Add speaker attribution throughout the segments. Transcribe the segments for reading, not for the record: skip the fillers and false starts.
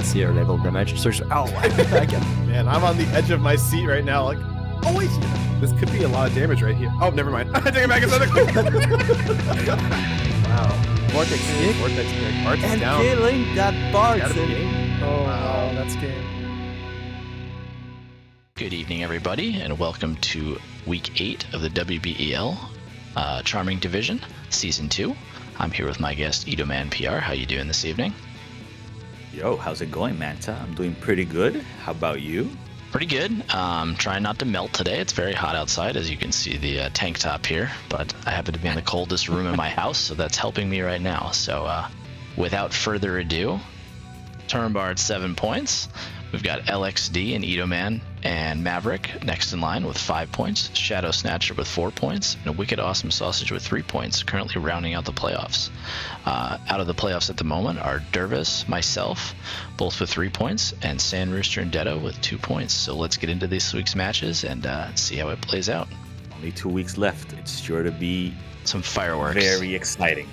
Speaker 1: see our level damage. Search. Oh, again.
Speaker 2: Man, I'm on the edge of my seat right now. Like, oh wait, this could be a lot of damage right here. Oh, never mind. I take it back. It's another quick. Wow.
Speaker 1: Vortex kick.
Speaker 2: Vortex kick. Bart's
Speaker 1: And
Speaker 2: down.
Speaker 1: killing that Bart.
Speaker 2: Gotta be game.
Speaker 3: Oh,
Speaker 2: Wow.
Speaker 3: wow, that's game.
Speaker 4: Good evening, everybody, and welcome to Week 8 of the WBEL Charming Division, Season 2. I'm here with my guest, Itomanpr. How you doing this evening?
Speaker 5: Yo, how's it going, Manta? I'm doing pretty good. How about you?
Speaker 4: Pretty good. Trying not to melt today. It's very hot outside, as you can see the tank top here, but I happen to be in the coldest room in my house, so that's helping me right now. So without further ado, Turnbard 7 points. We've got LXD and Itoman and Maverick next in line with 5 points, Shadow Snatcher with 4 points, and a Wicked Awesome Sausage with 3 points, currently rounding out the playoffs. Out of the playoffs at the moment are Dervis, myself, both with 3 points, and Sand Rooster and Detto with 2 points. So let's get into this week's matches and see how it plays out.
Speaker 5: Only 2 weeks left. It's sure to be
Speaker 4: Some fireworks.
Speaker 5: very exciting.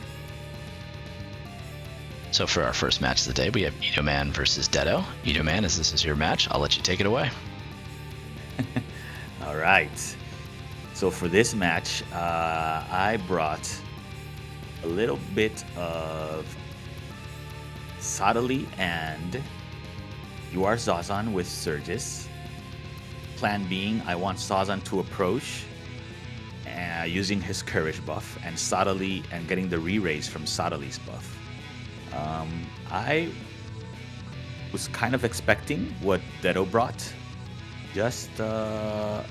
Speaker 4: So for our first match of the day, we have Itoman versus Detto. Itoman, as this is your match, I'll let you take it away.
Speaker 5: All right. So for this match, I brought a little bit of Sadali and UR Zazan with Surges. Plan being, I want Zazan to approach using his Courage buff, and Sadali and getting the re-raise from Sadali's buff. I was kind of expecting what Detto brought, just at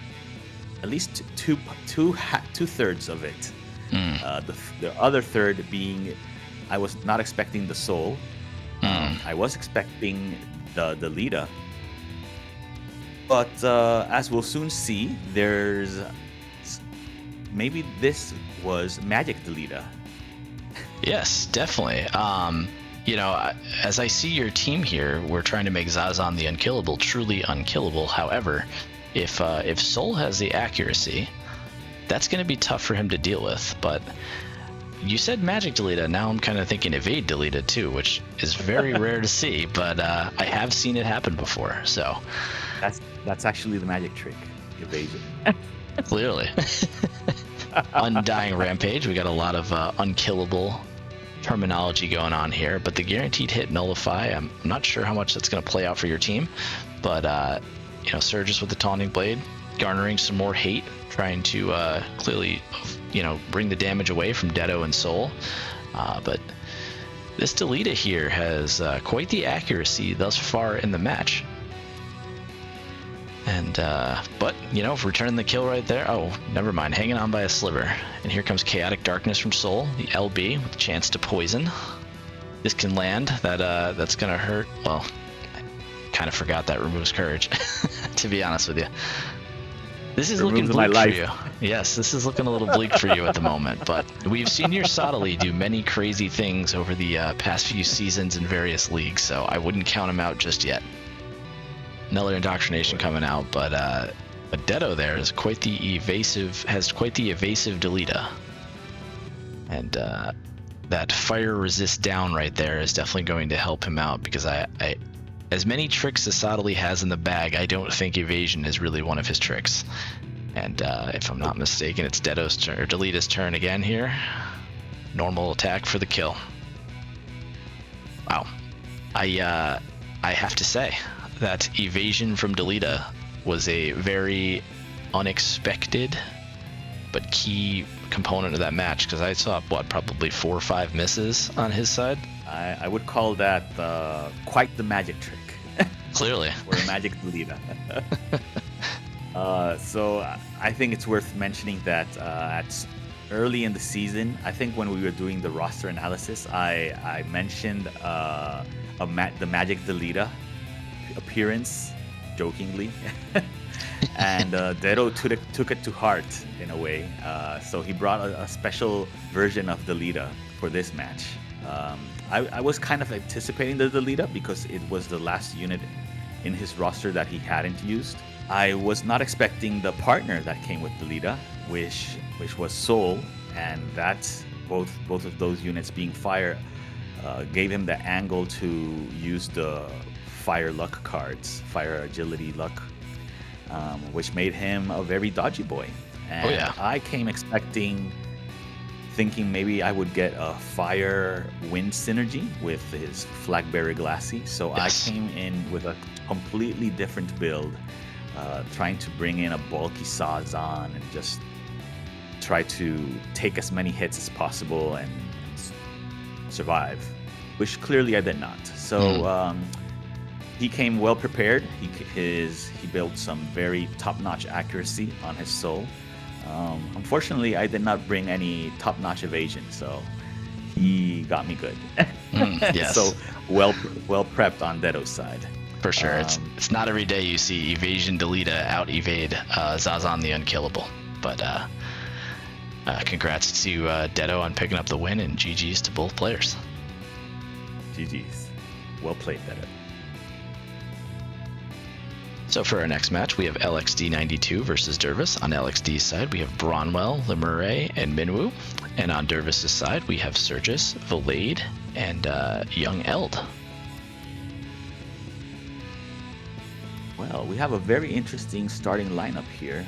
Speaker 5: least two-thirds of it. The other third being, I was not expecting the soul. I was expecting the Lita, but as we'll soon see, there's maybe this was Magic Delita.
Speaker 4: Yes, definitely. As I see your team here, we're trying to make Zazan the unkillable truly unkillable. However, if Soul has the accuracy, that's going to be tough for him to deal with. But you said Magic Delita. Now I'm kind of thinking Evade Delita too, which is very rare to see. But I have seen it happen before. So
Speaker 5: That's actually the magic trick, evasion.
Speaker 4: clearly, Undying Rampage. We got a lot of unkillable terminology going on here, but the guaranteed hit Nullify, I'm not sure how much that's going to play out for your team, but Surges with the Taunting Blade, garnering some more hate, trying to clearly bring the damage away from Detto and Soul, but this Delita here has quite the accuracy thus far in the match. And but returning the kill right there. Oh, never mind, hanging on by a sliver. And here comes Chaotic Darkness from Soul, the LB with a chance to poison. This can land. That's gonna hurt. Well, I kind of forgot that removes courage, to be honest with you. This is looking bleak for you. Yes, this is looking a little bleak for you at the moment, but we've seen your Sadali do many crazy things over the past few seasons in various leagues, so I wouldn't count him out just yet. Another indoctrination coming out, but Detto there is quite the evasive Delita, and that fire resist down right there is definitely going to help him out, because I as many tricks as Sadali has in the bag, I don't think evasion is really one of his tricks. And if I'm not mistaken, it's Detto's turn, or Delita's turn again here. Normal attack for the kill. Wow, I have to say, that evasion from Delita was a very unexpected but key component of that match, because I saw probably 4 or 5 misses on his side.
Speaker 5: I would call that quite the magic trick.
Speaker 4: Clearly.
Speaker 5: Or a magic Delita. So I think it's worth mentioning that at early in the season, I think when we were doing the roster analysis, I mentioned the magic Delita appearance jokingly, and Detto took it to heart in a way, so he brought a special version of Delita for this match. I was kind of anticipating the Delita because it was the last unit in his roster that he hadn't used. I was not expecting the partner that came with Delita, which was Soul, and that's both of those units being fire gave him the angle to use the fire luck cards, fire agility luck, which made him a very dodgy boy. And
Speaker 4: Oh, yeah.
Speaker 5: I came thinking maybe I would get a fire wind synergy with his Flagberry Glassy. So
Speaker 4: Yes.
Speaker 5: I came in with a completely different build, trying to bring in a bulky Sazan and just try to take as many hits as possible and survive, which clearly I did not. So he came well prepared. He built some very top-notch accuracy on his soul. Unfortunately, I did not bring any top-notch evasion, so he got me good.
Speaker 4: Yes.
Speaker 5: So well prepped on Dedo's side.
Speaker 4: For sure. It's not every day you see Evasion Delita out evade Zazan the Unkillable. But congrats to Dedo on picking up the win, and GG's to both players.
Speaker 5: GG's. Well played, Dedo.
Speaker 4: So for our next match, we have LXD92 versus Dervis. On LXD's side, we have Bronwell, Lemure, and Minwoo. And on Dervis' side, we have Surgis, Valade, and Young Eld.
Speaker 5: Well, we have a very interesting starting lineup here.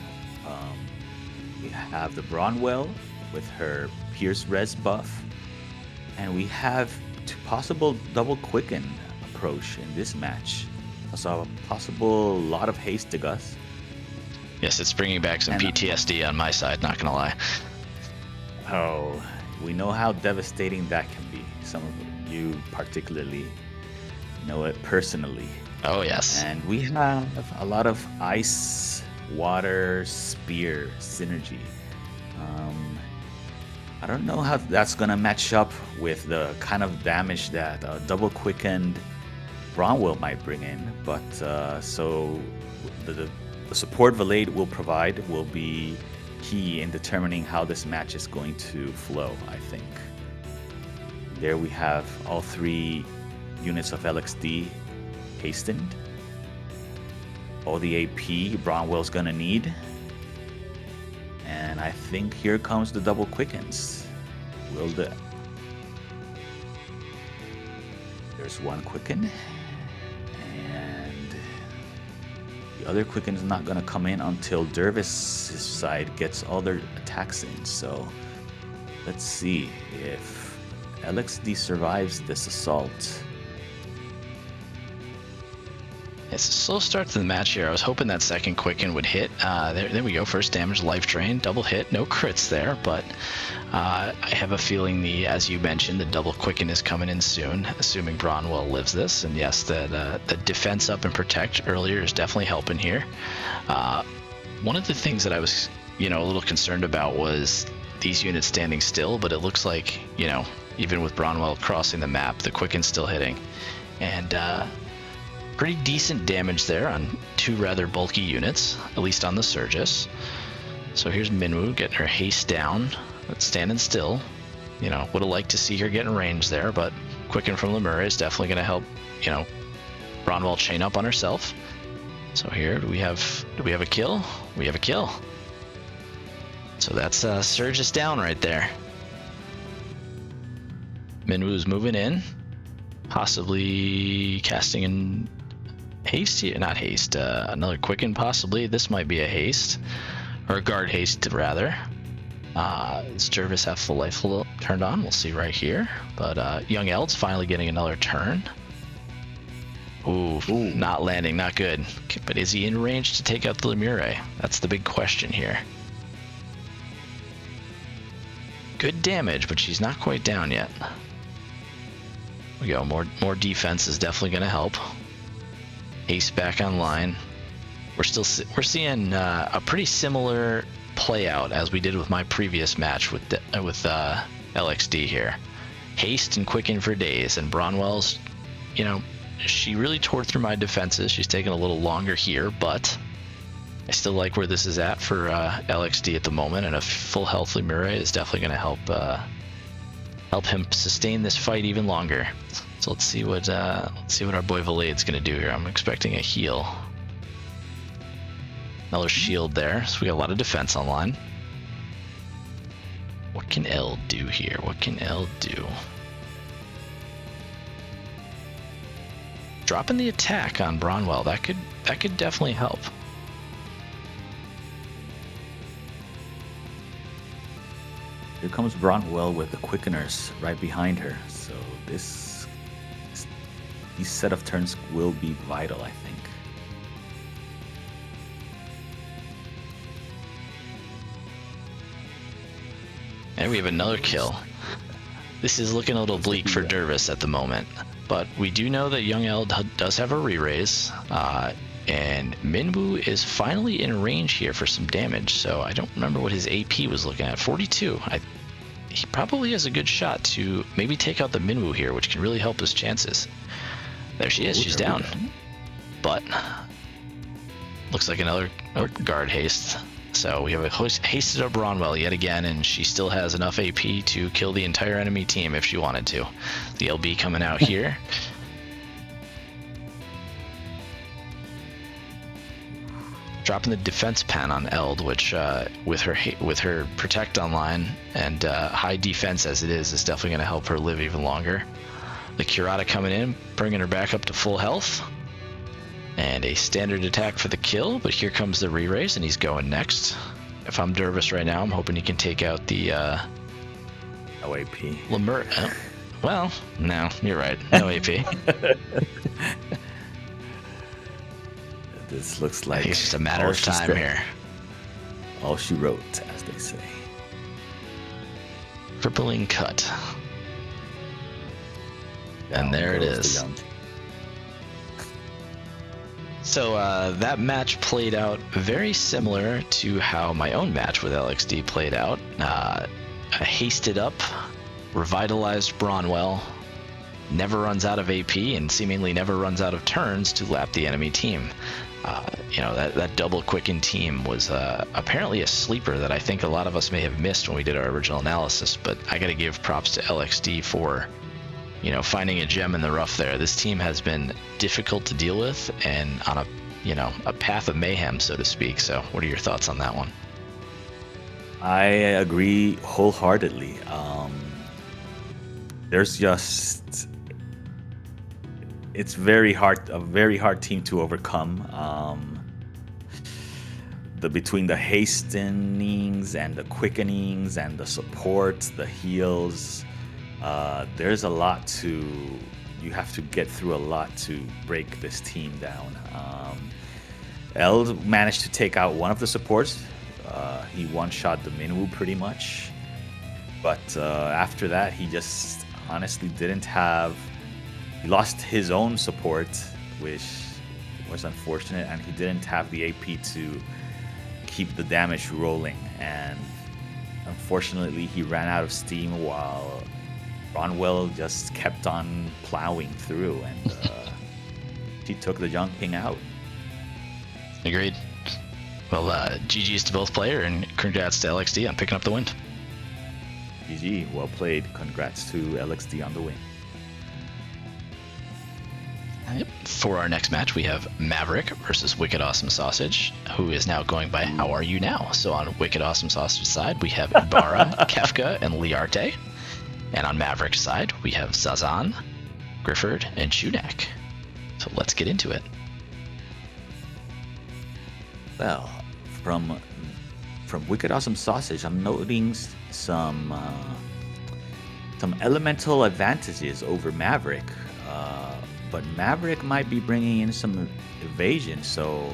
Speaker 5: We have the Bronwell with her Pierce Res buff, and we have possible double quicken approach in this match. Also a possible lot of haste to Gus.
Speaker 4: Yes, it's bringing back some
Speaker 5: And,
Speaker 4: PTSD on my side, not gonna lie.
Speaker 5: Oh, we know how devastating that can be. Some of you particularly know it personally.
Speaker 4: Oh, yes.
Speaker 5: And we have a lot of ice, water, spear synergy. I don't know how that's going to match up with the kind of damage that double quickened Bronwell might bring in. But so the support Valade will provide will be key in determining how this match is going to flow, I think. There we have all three units of LXD hastened. All the AP Bronwell's gonna need. And I think here comes the double quickens. There's one quicken. And the other quicken's not gonna come in until Dervis' side gets all their attacks in. So let's see if LXD survives this assault.
Speaker 4: It's a slow start to the match here. I was hoping that second quicken would hit. There we go. First damage, life drain, double hit. No crits there, but I have a feeling as you mentioned, the double quicken is coming in soon, assuming Bronwell lives this. And yes, the defense up and protect earlier is definitely helping here. One of the things that I was, a little concerned about was these units standing still, but it looks like, even with Bronwell crossing the map, the quicken's still hitting. And pretty decent damage there on two rather bulky units, at least on the Surgis. So here's Minwoo getting her haste down, but standing still. Would have liked to see her get in range there, but Quicken from Lemure is definitely going to help, Bronwell chain up on herself. So here, do we have a kill? We have a kill. So that's Surgis down right there. Minwoo's moving in, possibly casting in haste here, not haste, another quicken possibly. This might be a haste, or a guard haste rather. Does Jervis have full life turned on? We'll see right here. But Young Eld's finally getting another turn. Ooh, not landing, not good. But is he in range to take out the Lemure? That's the big question here. Good damage, but she's not quite down yet. We go. More defense is definitely going to help. Ace back online. We're seeing a pretty similar play out as we did with my previous match with LXD here. Haste and quicken for days, and Bronwell's, she really tore through my defenses. She's taking a little longer here, but I still like where this is at for LXD at the moment, and a full health Lemure is definitely going to help him sustain this fight even longer. So let's see what our boy Valade's gonna do here. I'm expecting a heal. Another shield there, so we got a lot of defense online. What can L do here? What can L do? dropping the attack on Bronwell, that could definitely help.
Speaker 5: Here comes Bronwell with the Quickeners right behind her. So these set of turns will be vital, I think.
Speaker 4: And we have another kill. This is looking a little bleak for Dervis at the moment, but we do know that Young L does have a re-raise, and Minwoo is finally in range here for some damage, so I don't remember what his AP was looking at. 42. He probably has a good shot to maybe take out the Minwoo here, which can really help his chances. There she is, she's down. But looks like another guard haste. So we have a hasted up Bronwell yet again, and she still has enough AP to kill the entire enemy team if she wanted to. The LB coming out here. Dropping the defense pan on Eld, which with her protect online and high defense as it is definitely going to help her live even longer. The Curata coming in, bringing her back up to full health. And a standard attack for the kill, but here comes the re-raise, and he's going next. If I'm Dervis right now, I'm hoping he can take out the
Speaker 5: no AP.
Speaker 4: Lemur. Oh, well, no, you're right. No AP.
Speaker 5: This looks like
Speaker 4: I think it's just a matter of time here.
Speaker 5: All she wrote, as they say.
Speaker 4: Crippling cut. And there it is. So that match played out very similar to how my own match with LXD played out. A hasted up, revitalized Bronwell, never runs out of AP and seemingly never runs out of turns to lap the enemy team. That double quicken team was apparently a sleeper that I think a lot of us may have missed when we did our original analysis, but I got to give props to LXD for finding a gem in the rough there. This team has been difficult to deal with and on a path of mayhem, so to speak. So what are your thoughts on that one?
Speaker 5: I agree wholeheartedly. There's just, it's a very hard team to overcome. Between the hastenings and the quickenings and the supports, the heals, there's a lot you have to get through a lot to break this team down. Eld managed to take out one of the supports. He one-shot the Minwoo pretty much. But after that, he just honestly he lost his own support, which was unfortunate, and he didn't have the AP to keep the damage rolling. And unfortunately, he ran out of steam while Bronwell just kept on plowing through, and she took the Young King out.
Speaker 4: Agreed. Well, GG's to both player, and congrats to LXD on picking up the win.
Speaker 5: GG, well played. Congrats to LXD on the win.
Speaker 4: Yep. For our next match, we have Maverick versus Wicked Awesome Sausage, who is now going by How Are You Now? So on Wicked Awesome Sausage side, we have Ibarra, Kefka, and Liarte. And on Maverick's side, we have Zazan, Grifford, and Shunak. So let's get into it.
Speaker 5: Well, from Wicked Awesome Sausage, I'm noting some elemental advantages over Maverick. But Maverick might be bringing in some evasion, so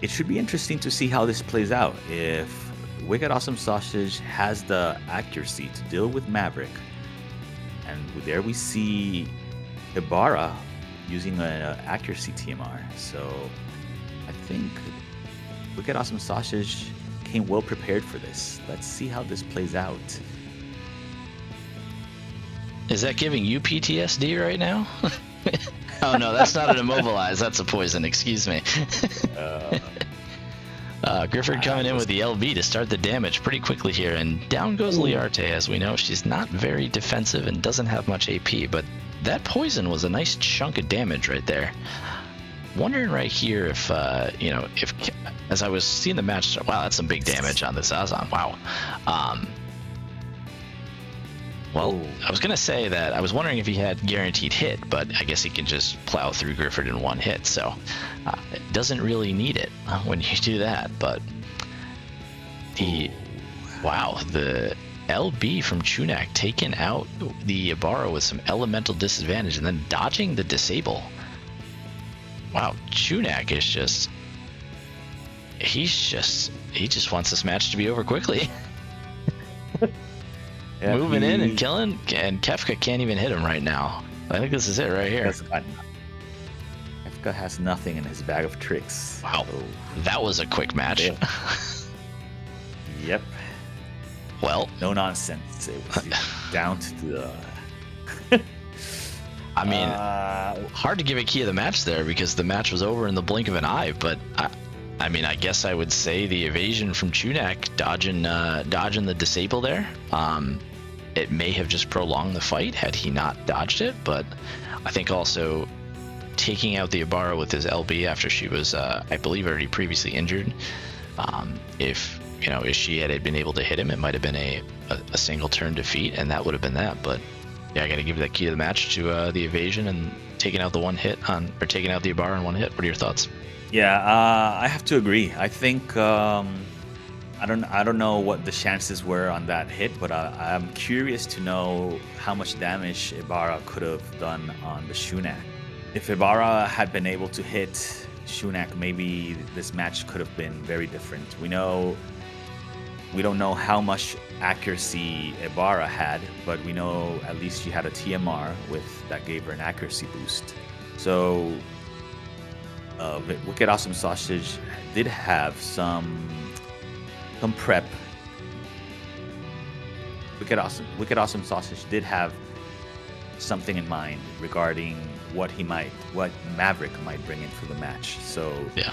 Speaker 5: it should be interesting to see how this plays out. If Wicked Awesome Sausage has the accuracy to deal with Maverick, and there we see Ibarra using an accuracy TMR. So I think Wicked Awesome Sausage came well prepared for this. Let's see how this plays out.
Speaker 4: Is that giving you PTSD right now? Oh no, that's not an immobilize, that's a poison, excuse me. Grifford coming in with the LB to start the damage pretty quickly here, and down goes Liarte. As we know, she's not very defensive and doesn't have much AP, but that poison was a nice chunk of damage right there. Wondering right here if, if as I was seeing the match start, wow, that's some big damage on this Zazan, wow. Well,
Speaker 5: Ooh.
Speaker 4: I was gonna say that I was wondering if he had guaranteed hit, but I guess he can just plow through Grifford in one hit, so it doesn't really need it when you do that. But the LB from Chunak taking out the Ibarra with some elemental disadvantage and then dodging the disable. Wow, Chunak is just he just wants this match to be over quickly.
Speaker 5: Yeah,
Speaker 4: Moving in and killing, and Kefka can't even hit him right now. I think this is it right here.
Speaker 5: Kefka has nothing in his bag of tricks.
Speaker 4: Wow,
Speaker 5: So,
Speaker 4: that was a quick match.
Speaker 5: yep.
Speaker 4: Well,
Speaker 5: No nonsense. It was down to the.
Speaker 4: I mean, hard to give a key of the match there because the match was over in the blink of an eye. But I mean, I guess I would say the evasion from Chunak dodging the disable there. It may have just prolonged the fight had he not dodged it. But I think also taking out the Ibarra with his LB after she was, I believe, already previously injured. If she had been able to hit him, it might have been a single turn defeat, and that would have been that. But yeah, I got to give that key to the match to the evasion and taking out the one hit or taking out the Ibarra in one hit. What are your thoughts?
Speaker 5: Yeah, I have to agree. I think I don't know what the chances were on that hit, but I'm curious to know how much damage Ibarra could have done on the Shunak. If Ibarra had been able to hit Shunak, maybe this match could have been very different. We don't know how much accuracy Ibarra had, but we know at least she had a TMR that gave her an accuracy boost. So Wicked Awesome Sausage did have some prep. Wicked Awesome Sausage did have something in mind regarding what Maverick might bring in for the match. So
Speaker 4: Yeah.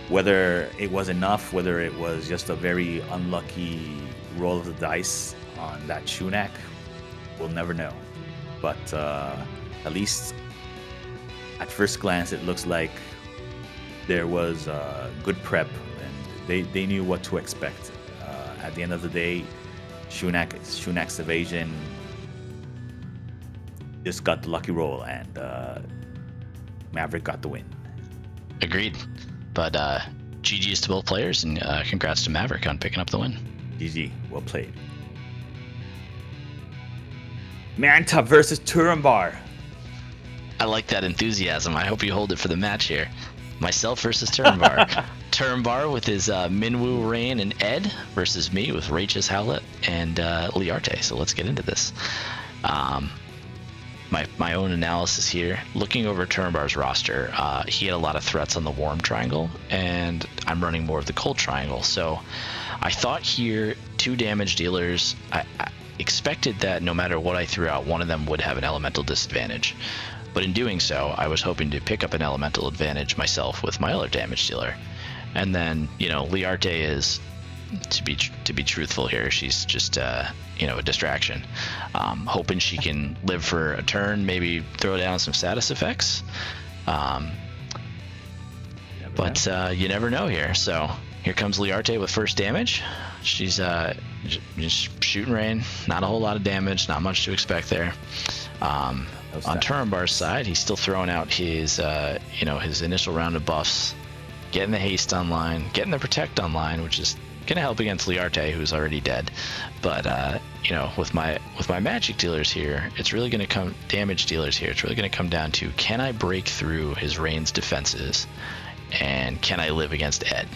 Speaker 5: whether it was enough, whether it was just a very unlucky roll of the dice on that Shunak, we'll never know. But at least at first glance, it looks like there was good prep, and they knew what to expect. At the end of the day, Shunak's evasion just got the lucky roll, and Maverick got the win.
Speaker 4: Agreed. But GG's to both players, and congrats to Maverick on picking up the win.
Speaker 5: GG, well played. Manta versus Itomanpr.
Speaker 4: I like that enthusiasm. I hope you hold it for the match here. Myself versus Itomanpr. Itomanpr with his Minwoo, Rain, and Ed versus me with Rachis, Howlett, and Liarte. So let's get into this. My own analysis here. Looking over Itomanpr's roster, he had a lot of threats on the warm triangle, and I'm running more of the cold triangle. So I thought here 2 damage dealers. I expected that no matter what I threw out, one of them would have an elemental disadvantage. But in doing so, I was hoping to pick up an elemental advantage myself with my other damage dealer. And then, Liarte is, to be truthful here, she's just a distraction. Hoping she can live for a turn, maybe throw down some status effects. But you never know here. So here comes Liarte with first damage. She's just shooting rain, not a whole lot of damage, not much to expect there. On Itomanpr's side, he's still throwing out his his initial round of buffs, getting the haste online, getting the protect online, which is gonna help against Liarte, who's already dead. But with my magic dealers here, it's really gonna come down to, can I break through his Rain's defenses, and can I live against Ed?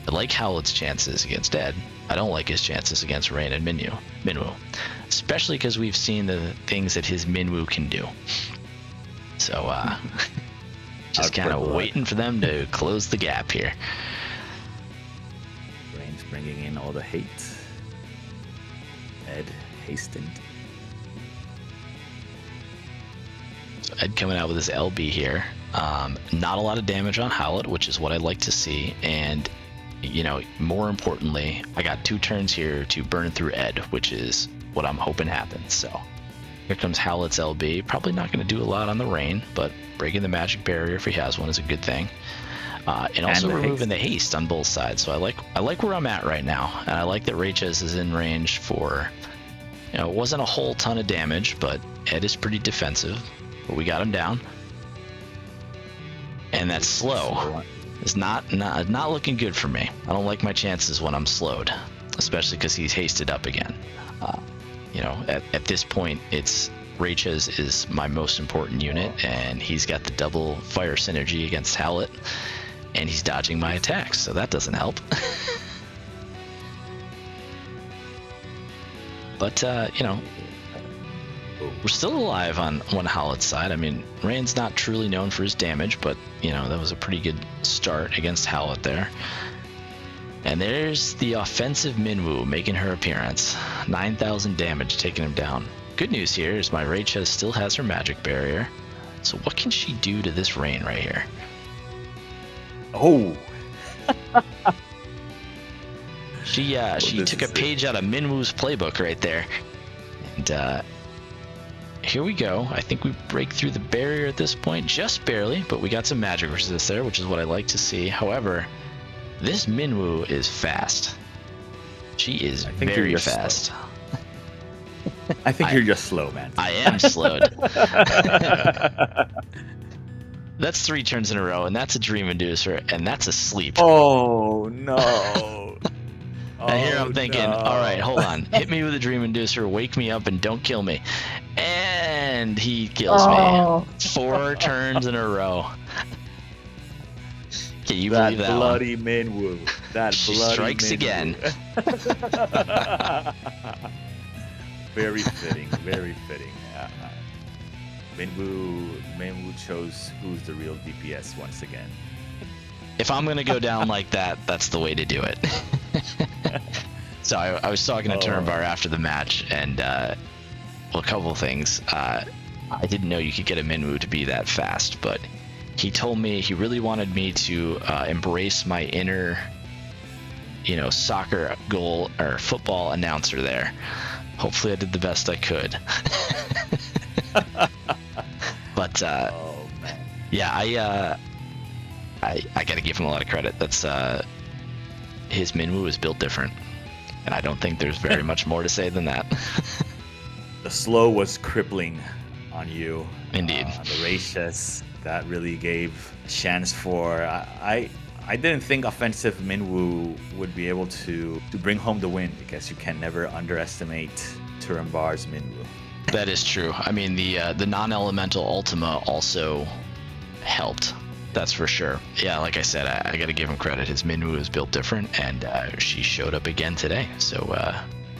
Speaker 4: I like Howlett's chances against Ed. I don't like his chances against Rain and Minwoo, especially because we've seen the things that his Minwoo can do. So just kind of waiting for them to close the gap here.
Speaker 5: Rain's bringing in all the hate. Ed hastened.
Speaker 4: So Ed coming out with his LB here. Not a lot of damage on Howlett, which is what I'd like to see. And more importantly, I got 2 turns here to burn through Ed, which is what I'm hoping happens. So here comes Howlett's LB. Probably not going to do a lot on the Rain, but breaking the magic barrier if he has one is a good thing. And also removing the haste on both sides. So I like where I'm at right now, and I like that Rachis is in range for You know, it wasn't a whole ton of damage, but Ed is pretty defensive. But we got him down. And that slow is not looking good for me. I don't like my chances when I'm slowed, especially because he's hasted up again. You know, at this point, it's Raychas is my most important unit, and he's got the double fire synergy against Howlet, and he's dodging my attacks, so that doesn't help. But, you know, we're still alive on one Howlet's side. I mean, Rain's not truly known for his damage, but, you know, that was a pretty good start against Howlet there. And there's the offensive Minwoo making her appearance. 9,000 damage taking him down. Good news here is my Raycha still has her magic barrier. So what can she do to this Rain right here?
Speaker 5: Oh!
Speaker 4: She took a page out of Minwoo's playbook right there. And here we go. I think we break through the barrier at this point, just barely, but we got some magic resist there, which is what I like to see. However, this Minwoo is fast. She is very fast.
Speaker 5: I think you're just slow, man.
Speaker 4: I am slowed. That's 3 turns in a row, and that's a Dream Inducer, and that's a sleep.
Speaker 5: Oh, no.
Speaker 4: And here I'm thinking, all right, hold on. Hit me with a Dream Inducer, wake me up, and don't kill me. And he kills me. 4 turns in a row. Can you believe that
Speaker 5: bloody
Speaker 4: one?
Speaker 5: Minwoo. That
Speaker 4: She
Speaker 5: bloody
Speaker 4: strikes
Speaker 5: Minwoo.
Speaker 4: again.
Speaker 5: Very fitting, very fitting. Minwoo chose who's the real DPS once again.
Speaker 4: If I'm going to go down like that, that's the way to do it. So I was talking to Turnbar after the match, and well, a couple of things. I didn't know you could get a Minwoo to be that fast, but he told me he really wanted me to embrace my inner, you know, soccer goal or football announcer there. Hopefully I did the best I could. But yeah, I gotta give him a lot of credit. That's his Minwoo is built different, and I don't think there's very much more to say than that.
Speaker 5: The slow was crippling on you.
Speaker 4: Indeed.
Speaker 5: The Raychas, that really gave a chance for I didn't think offensive Minwoo would be able to bring home the win, because you can never underestimate Turambar's Minwoo.
Speaker 4: That is true. I mean, the non-elemental Ultima also helped. That's for sure. Yeah, like I said, I got to give him credit. His Minwoo is built different, and she showed up again today. So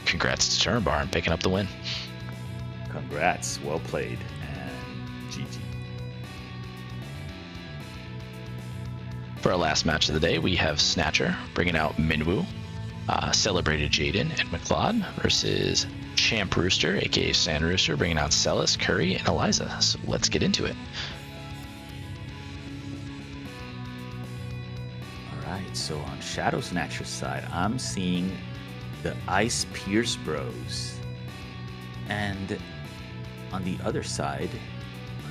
Speaker 4: congrats to Turambar on picking up the win.
Speaker 5: Congrats. Well played. And GG.
Speaker 4: For our last match of the day, we have Snatcher bringing out Minwoo, Celebrated Jaden, and McLeod versus Champ Rooster, aka Sand Rooster, bringing out Celis, Curry, and Eliza. So let's get into it.
Speaker 5: Alright, so on Shadow Snatcher's side, I'm seeing the Ice Pierce Bros. And on the other side,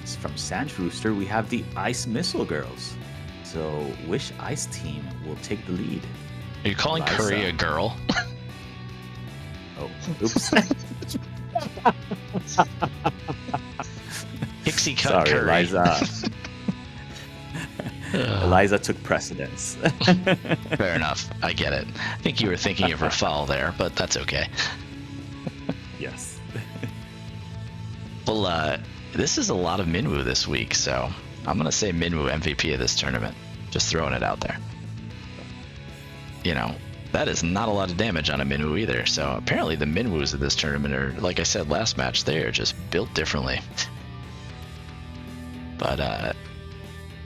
Speaker 5: it's from Sand Rooster, we have the Ice Missile Girls. So which Ice team will take the lead?
Speaker 4: Are you calling
Speaker 5: Eliza.
Speaker 4: Curry a girl?
Speaker 5: Oh, oops.
Speaker 4: Pixie cut
Speaker 5: Sorry,
Speaker 4: Curry.
Speaker 5: Eliza. Eliza took precedence.
Speaker 4: Fair enough. I get it. I think you were thinking of Rafal there, but that's okay.
Speaker 5: Yes.
Speaker 4: Well, this is a lot of Minwoo this week, so I'm going to say Minwoo MVP of this tournament. Just throwing it out there. You know, that is not a lot of damage on a Minwoo either, so apparently the Minwoos of this tournament are, like I said last match, they are just built differently. But,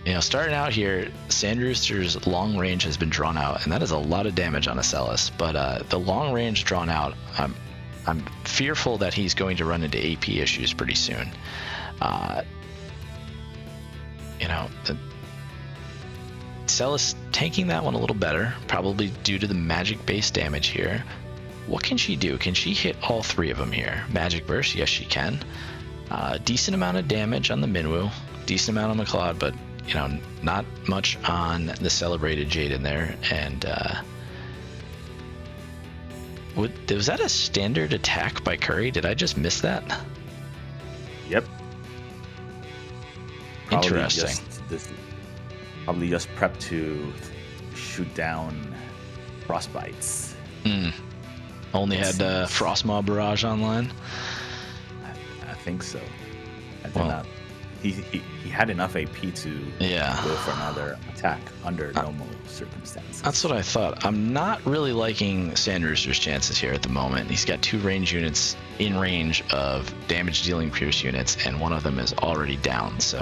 Speaker 4: you know, starting out here, Sand Rooster's long range has been drawn out, and that is a lot of damage on a Celis. But the long range drawn out, I'm fearful that he's going to run into AP issues pretty soon. You know, Celis tanking that one a little better, probably due to the magic-based damage here. What can she do? Can she hit all 3 of them here? Magic Burst, yes she can. Decent amount of damage on the Minwoo, decent amount on McLeod, but you know, not much on the Celebrated Jade in there. And Was that a standard attack by Curry? Did I just miss that?
Speaker 5: Yep.
Speaker 4: Interesting.
Speaker 5: Probably just prep to shoot down frostbites.
Speaker 4: Only had Frostmaw Barrage online.
Speaker 5: I think so. I did
Speaker 4: Well,
Speaker 5: not. He had enough AP to go for another attack under normal circumstances.
Speaker 4: That's what I thought. I'm not really liking Sandrooster's chances here at the moment. He's got 2 range units in range of damage dealing Pierce units, and one of them is already down. So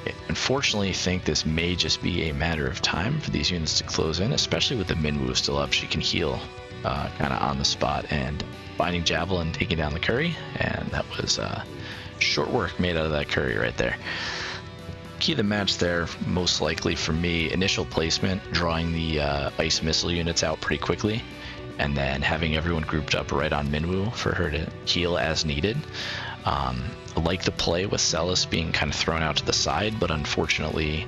Speaker 4: I unfortunately think this may just be a matter of time for these units to close in, especially with the Minwoo still up. She can heal kind of on the spot, and Binding Javelin taking down the Curry, and that was short work made out of that Curry right there. Key of the match there, most likely for me, initial placement, drawing the ice missile units out pretty quickly, and then having everyone grouped up right on Minwoo for her to heal as needed. I like the play with Celis being kind of thrown out to the side, but unfortunately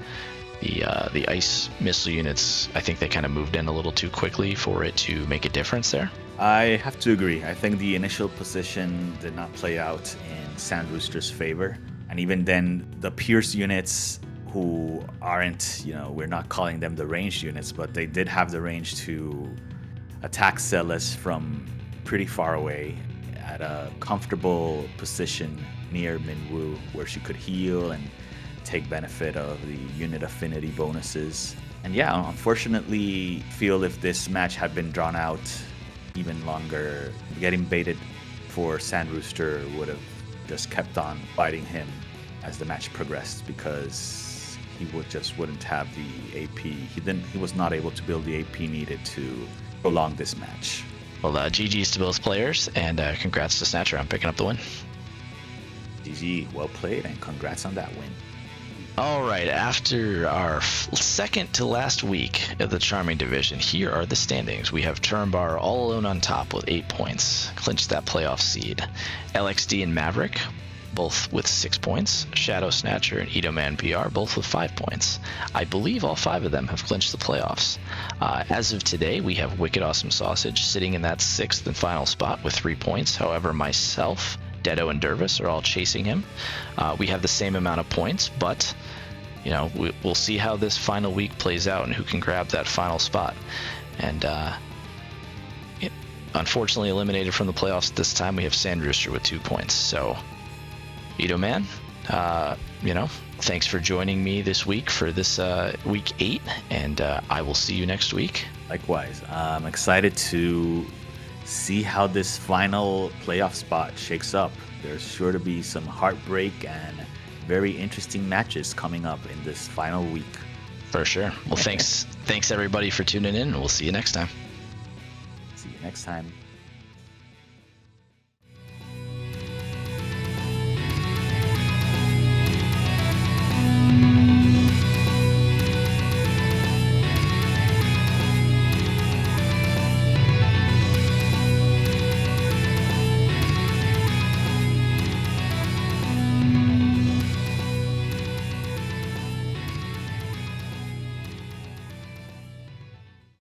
Speaker 4: the ice missile units, I think they kind of moved in a little too quickly for it to make a difference there.
Speaker 5: I have to agree. I think the initial position did not play out in Sandrooster's favor. And even then, the Pierce units, who aren't, we're not calling them the ranged units, but they did have the range to attack Celis from pretty far away at a comfortable position near Minwoo, where she could heal and take benefit of the unit affinity bonuses. And yeah, unfortunately, feel if this match had been drawn out even longer, getting baited for Sandrooster would have just kept on fighting him as the match progressed, because he wouldn't have the AP. He was not able to build the AP needed to prolong this match.
Speaker 4: Well, GG's to both players, and congrats to Snatcher on picking up the win.
Speaker 5: GG, well played, and congrats on that win.
Speaker 4: All right, after our second to last week of the Charming Division, here are the standings. We have Turnbar all alone on top with 8 points, clinched that playoff seed. LXD and Maverick, both with 6 points. Shadow Snatcher and Itomanpr, both with 5 points. I believe all 5 of them have clinched the playoffs. As of today, we have Wicked Awesome Sausage sitting in that 6th and final spot with 3 points. However, myself, Dedo, and Dervis are all chasing him. We have the same amount of points, but we'll see how this final week plays out and who can grab that final spot. And unfortunately eliminated from the playoffs this time, we have Sandrooster with 2 points. So, Ito Man, thanks for joining me this week for this week 8, and I will see you next week.
Speaker 5: Likewise, I'm excited to see how this final playoff spot shakes up. There's sure to be some heartbreak and very interesting matches coming up in this final week.
Speaker 4: For sure. Well, thanks everybody for tuning in, and we'll see you next time.
Speaker 5: See you next time.